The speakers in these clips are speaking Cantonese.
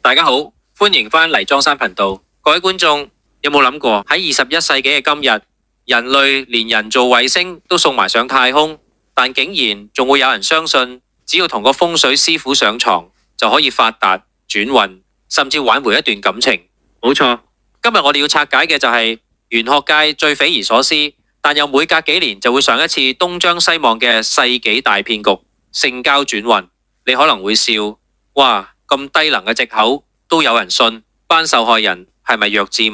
大家好，歡迎返嚟莊山頻道。各位觀眾，有冇諗過喺21世紀嘅今日，人類連人造衛星都送埋上太空，但竟然仲會有人相信，只要同個風水師傅上床就可以發達、轉運，甚至挽回一段感情？冇錯，今日我哋要拆解嘅就係玄學界最匪夷所思，但又每隔幾年就會上一次東張西望嘅世紀大騙局——性交轉運。你可能會笑，哇，咁低能嘅藉口都有人信，班受害人係咪弱智？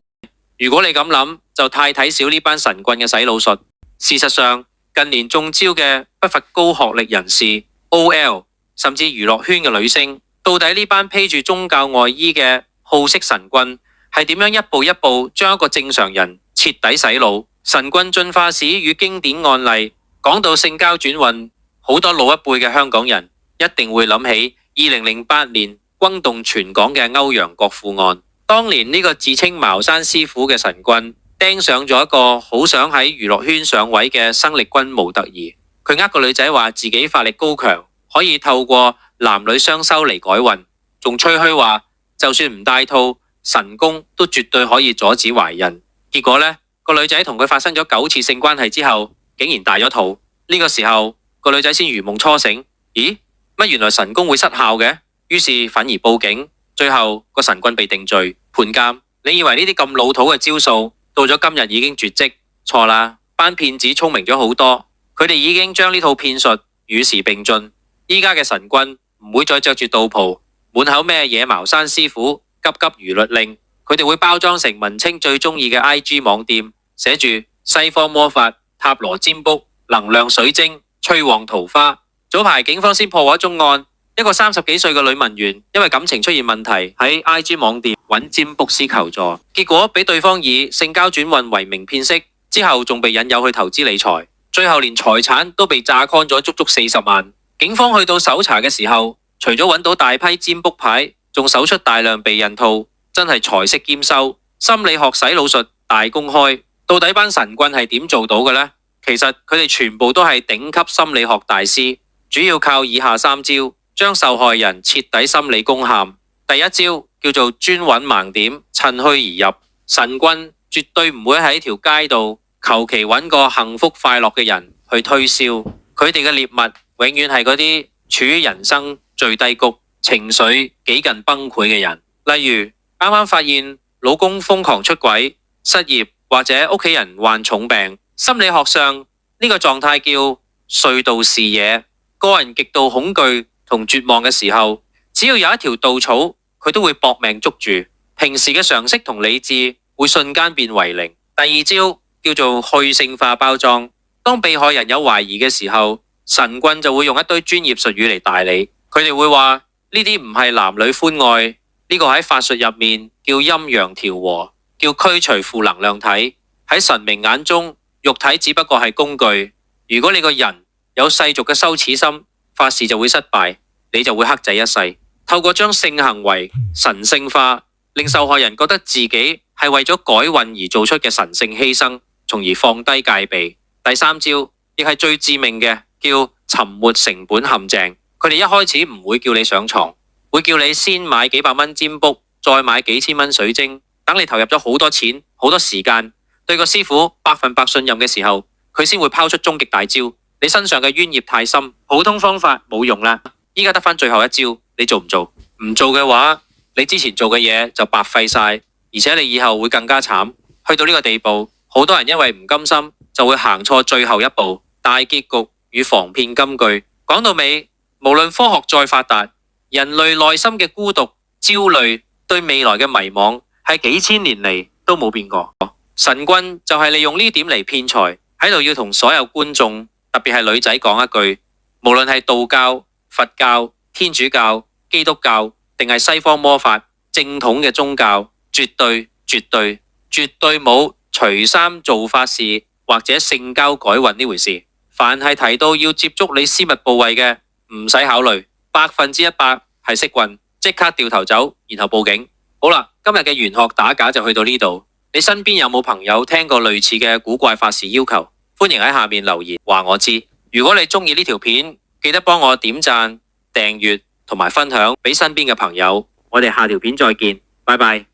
如果你咁諗，就太睇小呢班神棍嘅洗腦術。事實上，近年中招嘅不乏高學歷人士、OL， 甚至娛樂圈嘅女星。到底呢班披住宗教外衣嘅好色神棍係點樣一步一步將一個正常人徹底洗腦？神棍進化史與經典案例，講到性交轉運，好多老一輩嘅香港人一定會諗起2008年轟動全港嘅歐陽國富案。當年呢個自稱茅山師傅嘅神棍盯上咗一個好想喺娛樂圈上位嘅生力軍模特兒，佢呃個女仔話自己法力高強，可以透過男女雙修嚟改運，仲吹噓話就算唔戴套，神功都絕對可以阻止懷孕。結果呢，個女仔同佢發生咗9次性關係之後，竟然大咗肚。呢個時候個女仔先如夢初醒，咦？乜原來神功會失效嘅？於是憤而報警，最後個神棍被定罪判監。你以為呢啲咁老土嘅招數到咗今日已經絕跡？錯啦，班騙子聰明咗好多，佢哋已經將呢套騙術與時並進。依家嘅神棍唔會再着住道袍，滿口咩野茅山師傅，急急如律令。佢哋會包裝成文青最中意嘅 IG 網店，寫住西方魔法、塔羅占卜、能量水晶、催旺桃花。早排警方先破獲一宗案，一個30幾歲嘅女文員因為感情出現問題，喺 IG 網店揾占卜師求助，結果俾對方以性交轉運為名騙色，之後仲被引誘去投資理財，最後連財產都被榨乾咗足足40萬。警方去到搜查嘅時候，除咗揾到大批占卜牌，仲搜出大量避孕套，真係財色兼收，心理學洗腦術大公開。到底班神棍係點做到嘅呢？其實佢哋全部都係頂級心理學大師，主要靠以下3招，將受害人徹底心理攻陷。第一招叫做專揾盲點，趁虛而入。神棍絕對唔會喺條街度求其揾個幸福快樂嘅人去推銷，佢哋嘅獵物永遠係嗰啲處於人生最低谷、情緒幾近崩潰嘅人。例如啱啱發現老公瘋狂出軌、失業或者屋企人患重病，心理學上呢個狀態叫隧道視野。個人極度恐懼同絕望嘅時候，只要有一條稻草，佢都會搏命捉住。平時嘅常識同理智會瞬間變為零。第二招叫做去性化包裝。當被害人有懷疑嘅時候，神棍就會用一堆專業術語嚟帶你。佢哋會話呢啲唔係男女歡愛，呢個喺法術入面叫陰陽調和，叫驅除負能量體。喺神明眼中，肉體只不過係工具。如果你個人有世俗嘅羞恥心，發誓就會失敗，你就會黑仔一世。透過將性行為神聖化，令受害人覺得自己係為咗改運而做出嘅神聖犧牲，從而放低戒備。第三招亦係最致命嘅，叫沉沒成本陷阱。佢哋一開始唔會叫你上床，會叫你先買幾百蚊占卜，再買幾千蚊水晶。等你投入咗好多錢、好多時間，對個師傅100%信任嘅時候，佢先會拋出終極大招。你身上嘅冤孽太深，普通方法冇用啦，依家得返最後一招，你做唔做？唔做嘅話，你之前做嘅嘢就白費晒，而且你以後會更加慘。去到呢個地步，好多人因為唔甘心，就會行錯最後一步。大結局與防騙金句，講到尾，無論科學再發達，人類內心嘅孤獨、焦慮、對未來嘅迷惘，係幾千年嚟都冇變過。神棍就係利用呢點嚟騙財，喺度要同所有觀眾，特別係女仔講一句，無論係道教、佛教、天主教、基督教定係西方魔法正統嘅宗教，絕對冇除衫做法事或者性交改運呢回事。凡係提到要接觸你私密部位嘅，唔使考慮，100%係色運，即刻掉頭走，然後報警。好啦，今日嘅玄學打假就去到呢度。你身邊有冇朋友聽過類似嘅古怪法事要求？歡迎喺下面留言話我知。如果你中意呢條片，記得幫我點讚、訂閱同埋分享俾身邊嘅朋友。我哋下條片再見，拜拜。